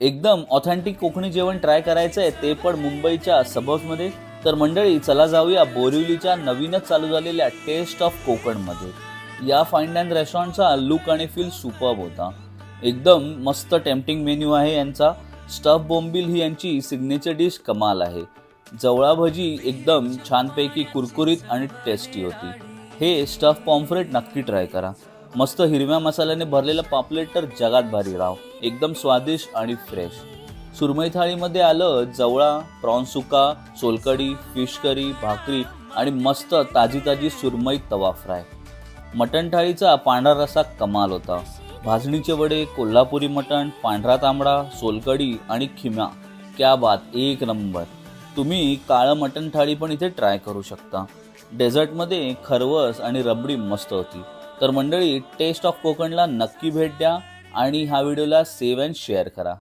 एकदम ऑथेंटिक कोकणी जेवण ट्राय करायचं आहे ते पण मुंबईच्या सबर्ब्समध्ये. तर मंडळी चला जाऊया बोरिवलीच्या नवीनच चालू झालेल्या टेस्ट ऑफ कोकणमध्ये. या फाईन अँड रेस्टॉरंटचा लुक आणि फील सुपर्ब होता. एकदम मस्त टेम्पटिंग मेन्यू आहे यांचा. स्टफ बोंबील ही यांची सिग्नेचर डिश कमाल आहे. जवळा भजी एकदम छानपैकी कुरकुरीत आणि टेस्टी होती. हे स्टफ पॉम्फ्रेट नक्की ट्राय करा. मस्त हिरव्या मसाल्याने भरलेलं पापलेट तर जगात भारी राव. एकदम स्वादिष्ट आणि फ्रेश. सुरमई थाळीमध्ये आलं जवळा, प्रॉन सुका, सोलकढी, फिश करी, भाकरी आणि मस्त ताजी ताजी सुरमई तवा फ्राय. मटण थाळीचा पांढरा रस्सा कमाल होता. भाजणीचे वडे, कोल्हापुरी मटण, पांढरा तांबडा, सोलकढी आणि खिमा, क्या बात, एक नंबर. तुम्ही काळं मटण थाळी पण इथे ट्राय करू शकता. डेझर्टमध्ये खरवस आणि रबडी मस्त होती. तर मंडळी टेस्ट ऑफ कोकणला नक्की भेट द्या आणि ह्या व्हिडिओला सेव्ह अँड शेअर करा.